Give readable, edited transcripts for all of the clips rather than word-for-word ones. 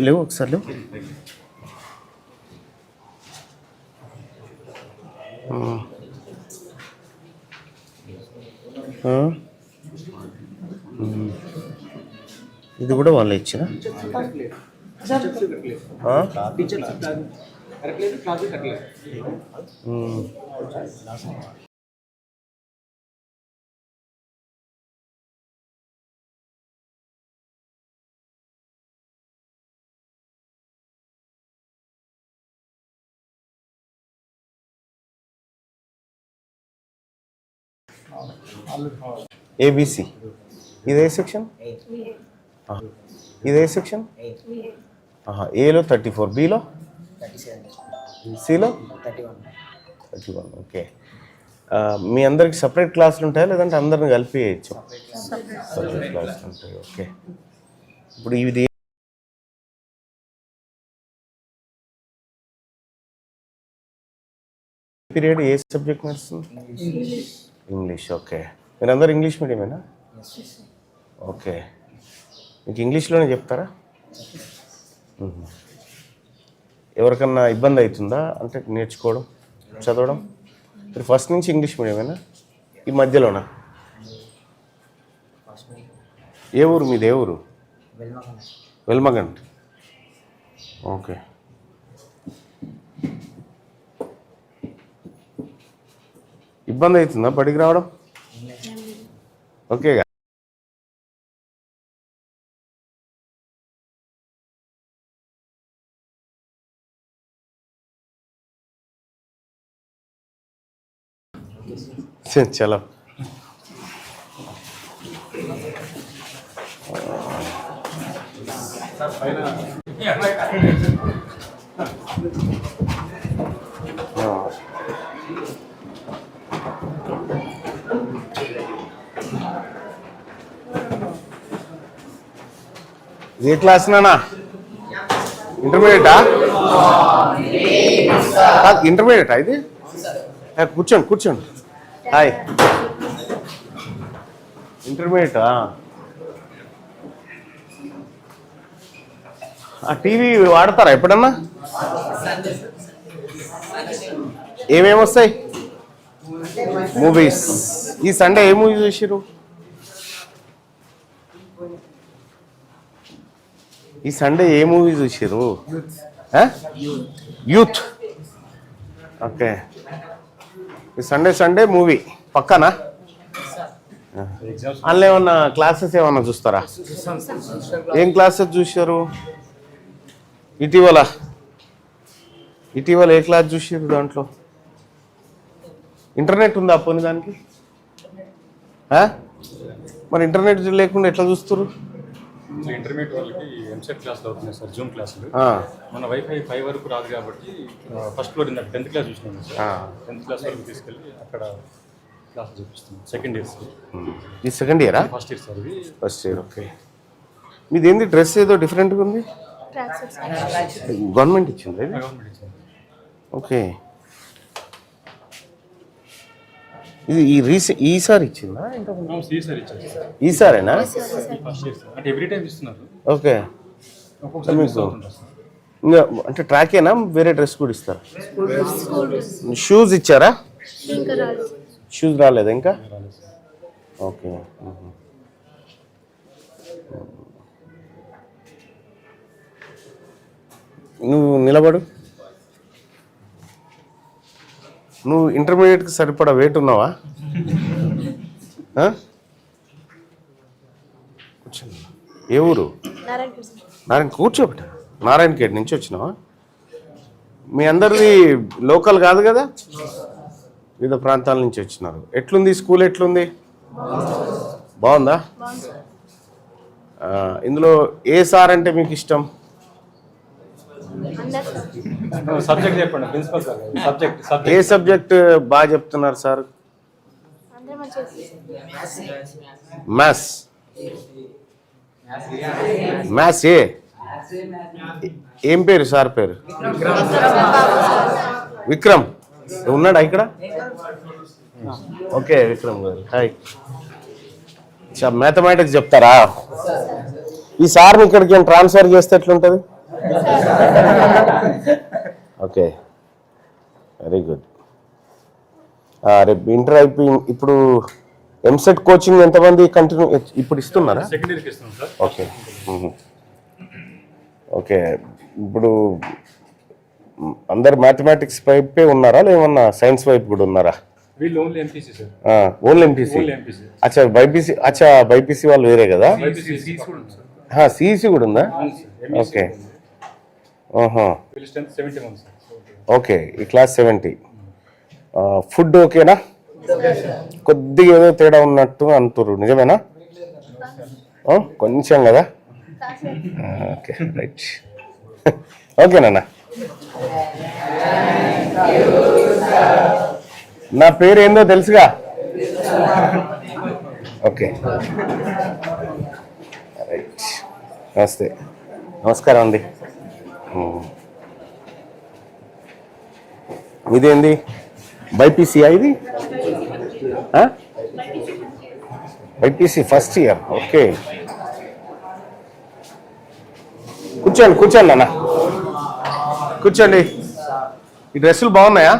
లేవు ఒకసారి లేవు. ఇది కూడా వాళ్ళే ఇచ్చిన. ఏబిసి ఇదే సెక్షన్, ఇదే సెక్షన్. ఏలో 34, బిలో 37, సిలో 31. ఓకే. మీ అందరికి సపరేట్ క్లాసులు ఉంటాయా లేదంటే అందరిని కలిపి వేయచ్చు? సపరేట్ క్లాసులు ఉంటాయి. ఓకే. ఇప్పుడు ఇది పీరియడ్ ఏ సబ్జెక్ట్ నడుస్తుంది? ఇంగ్లీష్. ఓకే. మీరు అందరు ఇంగ్లీష్ మీడియమేనా? ఓకే. మీకు ఇంగ్లీష్లోనే చెప్తారా? ఎవరికన్నా ఇబ్బంది అవుతుందా అంటే నేర్చుకోవడం, చదవడం? మీరు ఫస్ట్ నుంచి ఇంగ్లీష్ మీడియమేనా? ఈ మధ్యలోనా? ఏ ఊరు మీది? ఏ ఊరు? వెల్మగంట్. ఓకే. ఇబ్బంది అవుతుందా బడికి రావడం? ఓకే. చలో. ఏ క్లాస్ నానా? ఇంటర్మీడియటా? ఇంటర్మీడియటా ఇది? కూర్చోండి కూర్చోండి. హాయ్. ఇంటర్మీడియటా? టీవీ వాడతారా ఎప్పుడన్నా? ఏమేమి వస్తాయి? మూవీస్. ఈ సండే ఏ మూవీ చూసిర్రు? ఈ సండే ఏ మూవీ చూసిర్రు? యూత్. ఓకే. ఈ సండే మూవీ పక్కనా? అందులో ఏమన్నా క్లాసెస్ ఏమన్నా చూస్తారా? ఏం క్లాసెస్ చూసారు ఇటీవల? ఏ క్లాస్ చూసారు దాంట్లో? ఇంటర్నెట్ ఉందా పోనీ దానికి? మరి ఇంటర్నెట్ లేకుండా ఎట్లా చూస్తారు? ఇంటర్మీడియట్ వాళ్ళకి ఎంసెట్ క్లాసులు అవుతున్నాయి సార్, జూమ్ క్లాసులు. మన వైఫై 5 వరకు రాదు కాబట్టి ఫస్ట్ ఫ్లోర్ 10th క్లాస్ చూసినాము సార్. 10th క్లాస్ వరకు తీసుకెళ్ళి అక్కడ క్లాసులు చూపిస్తున్నాం. Second years. ఈ సెకండ్ ఇయరా? ఫస్ట్ ఇయర్ సార్ ఇది. First year. ఓకే. మీది ఏంది డ్రెస్ ఏదో డిఫరెంట్గా ఉంది? గవర్నమెంట్ ఇచ్చింది? గవర్నమెంట్ ఇచ్చింది. ఓకే. ఇది ఈసారి ఇచ్చిందా? ఈసారేనా? అంటే ఎవ్రీ టైం ఇస్తున్నారు. ఓకే. ఇంకా అంటే ట్రాకేనా వేరే డ్రెస్ కూడా ఇస్తారా? షూస్ ఇచ్చారా? షూస్ రాలేదా ఇంకా? ఓకే. నువ్వు నిలబడు. నువ్వు ఇంటర్మీడియట్కి సరిపడా వెయిట్ ఉన్నావా? కూర్చోండి. ఏ ఊరు? కూర్చోబెట్ట. నారాయణఖేడ్ నుంచి వచ్చినావా? మీ అందరిది లోకల్ కాదు కదా, వివిధ ప్రాంతాల నుంచి వచ్చినారు. ఎట్లుంది స్కూల్? ఎట్లుంది? బాగుందా? ఇందులో ఏ సార్ అంటే మీకు ఇష్టం? సబ్జెక్ట్ చెప్పండి ప్రిన్సిపల్ సార్. సబ్జెక్ట్ ఏ సబ్జెక్ట్ బాగా చెప్తున్నారు సార్? మ్యాథ్స్. మ్యాథ్స్ ఏం పేరు సార్ పేరు? విక్రమ్. ఉన్నాడా ఇక్కడ? ఓకే విక్రమ్ గారు హాయ్. మ్యాథమెటిక్స్ చెప్తారా? ఈ సార్ని ఇక్కడికి ట్రాన్స్ఫర్ చేస్తే ఎట్లుంటుంది? Okay, very good. రేపు ఇంటర్ అయిపోయి ఇప్పుడు ఎంసెట్ కోచింగ్ ఎంతమంది కంటిన్యూ ఇప్పుడు ఇస్తున్నారా? సెకండ్ ఇయర్కి ఇస్తున్నాం సార్. Okay okay. ఇప్పుడు అందరు మ్యాథమెటిక్స్ వైపే ఉన్నారా లేమన్నా సైన్స్ వైపు కూడా ఉన్నారా? వీళ్ళు only MPC sir. Only MPC. అచ్చా బైపీసీ. అచ్చా బైపీసీ వాళ్ళు వేరే కదా? సిఈసి కూడా ఉందా? ఓకే. ఓకే, ఈ క్లాస్ 70. ఫుడ్ ఓకేనా? కొద్దిగా ఏదో తేడా ఉన్నట్టు అంటున్నారు, నిజమేనా? కొంచెం కదా? Okay, right. ఓకేనా? నా పేరు ఏందో తెలుసుగా? Okay, right. నమస్తే, నమస్కారం అండి. ఇదేంది బైపీసీయా ఇది? BiPC first year. ఓకే, కూర్చోండి కూర్చోండి అన్న, కూర్చోండి. ఈ డ్రెస్సులు బాగున్నాయా?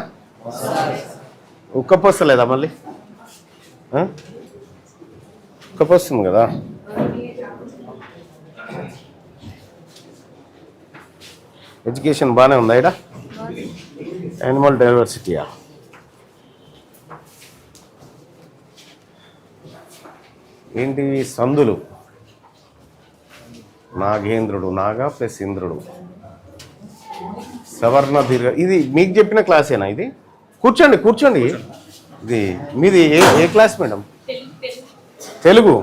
ఉక్కపోస్తలేదా మళ్ళీ? ఉక్కపోస్తుంది కదా? ఎడ్యుకేషన్ బాగానే ఉందా ఇక్కడ? యానిమల్ డైవర్సిటీయా? ఏంటి సందులు? నాగేంద్రుడు, నాగా ప్లస్ ఇంద్రుడు, సవర్ణ దీర్ఘ. ఇది మీకు చెప్పిన క్లాసేనా ఇది? కూర్చోండి కూర్చోండి. ఇది మీది ఏ class madam? Telugu.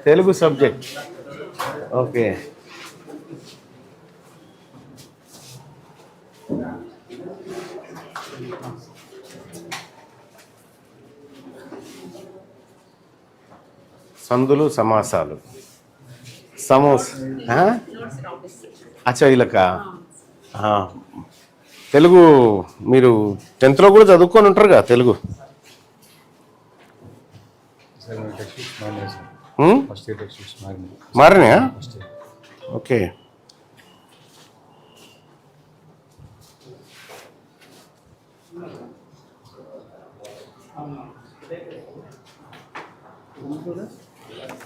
Telugu subject. Okay. సందులు, సమాసాలు, అచ్చా వీళ్ళక తెలుగు మీరు 10th లో కూడా చదువుకొని ఉంటారు కదా తెలుగు? మారినాయా? ఓకే.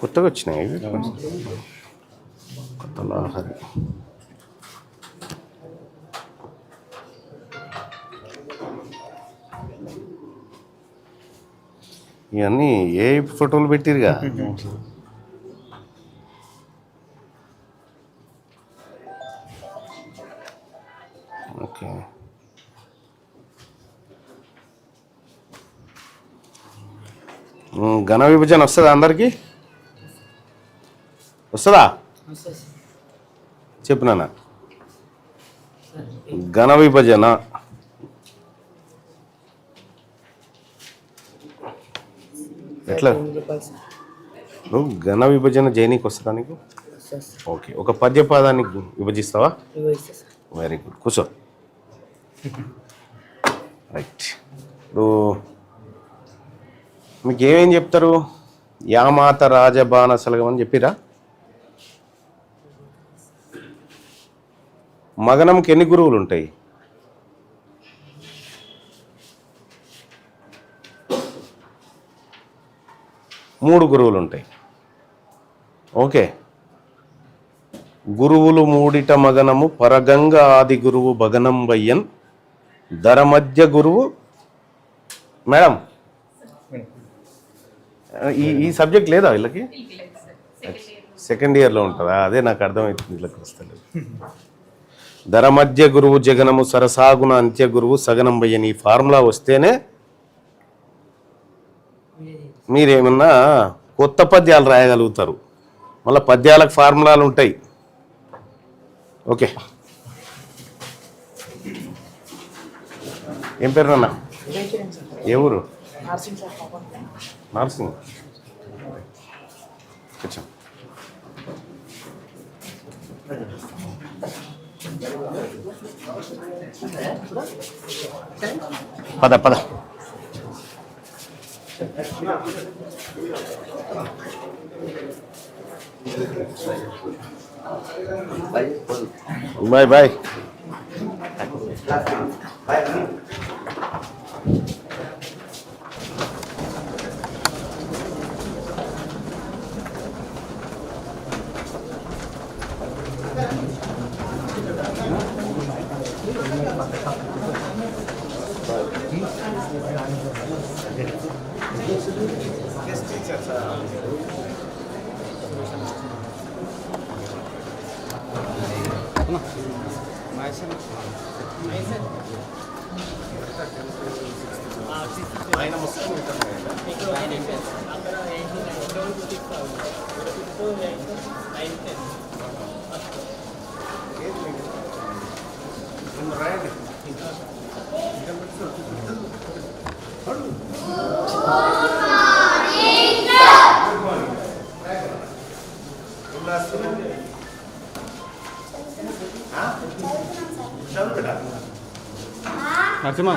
కొత్తగా వచ్చినాయి కొత్త లహరి. ఇవన్నీ ఏ ఫోటోలు పెట్టిరుగా? ఓకే. ఘన విభజన వస్తుందా అందరికి? వస్తుందా? చెప్పు నాన్న. ఘన విభజన ఎట్లా? నువ్వు ఘన విభజన జైనికి వస్తుందా నీకు? ఓకే. ఒక పద్యపాదాన్ని విభజిస్తావా? వెరీ గుడ్, కూర్చో. రైట్. ఇప్పుడు మీకు ఏమేం చెప్తారు? యామాత రాజబాణ సలగమని చెప్పిరా? మగనంకి ఎన్ని గురువులు ఉంటాయి? మూడు గురువులు ఉంటాయి. ఓకే. గురువులు మూడిట మగనము, పరగంగ ఆది గురువు భగనం వయ్యన్, ధర మధ్య గురువు. మేడం ఈ సబ్జెక్ట్ లేదా వీళ్ళకి? సెకండ్ ఇయర్లో ఉంటుందా? అదే నాకు అర్థమవుతుంది, వీళ్ళకి వస్తలేదు. ధర మధ్య గురువు జగనము, సరసాగుణ అంత్య గురువు సగనం వయ్యన్. ఈ ఫార్ములా వస్తేనే మీరేమన్నా కొత్త పద్యాలు రాయగలుగుతారు. మళ్ళీ పద్యాలకు ఫార్ములాలు ఉంటాయి. ఓకే. ఏం పేరు నాన్న? ఏ ఊరు? నర్సింగ్. కూర్చో. పద పద. Bye bye. నరసింహ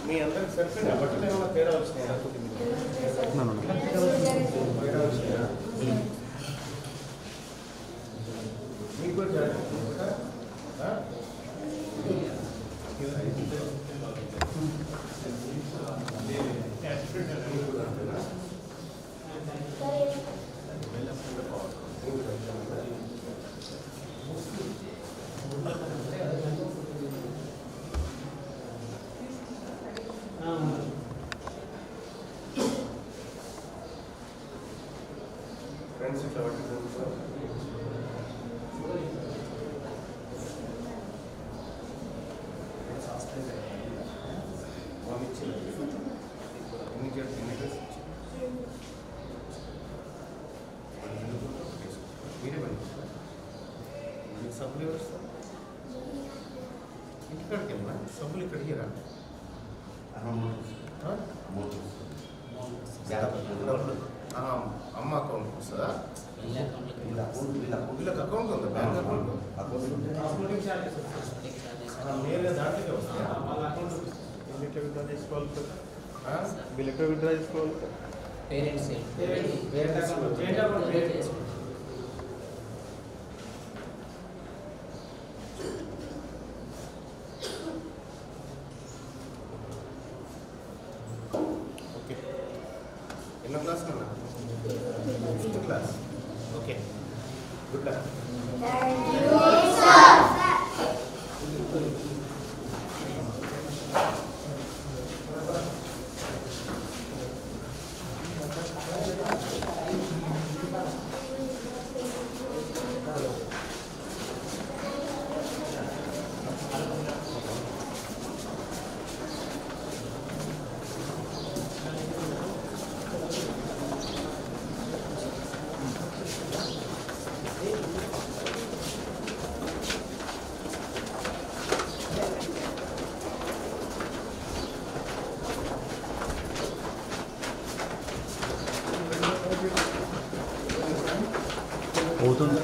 మీ అందరికి సరిపోయినా బట్టలు ఏమైనా తేడా వచ్చినాయా? మీకు కూడా జాగ్రత్త. ఫ్రెండ్స్ ఇట్లా పట్టుకుంటారు. మీరే పని సబ్బులు ఎవరు వస్తారు? ఇంటికాడికి వెళ్ళినా సబ్బులు ఇక్కడికి రా. అమ్మ అకౌంట్ వస్తుందా? వీళ్ళకి అకౌంట్ ఉందా? బ్యాంక్ అకౌంట్ నేరుగా దాంట్లోకే వస్తాయా? బిల్ ఎక్కడ విత్డ్రా చేసుకోవాలి? బిల్ ఎక్కడ విత్డ్రా చేసుకోవాలి? క్లాస్ కన్నా 5th class. Okay, good luck. అవుతుంది.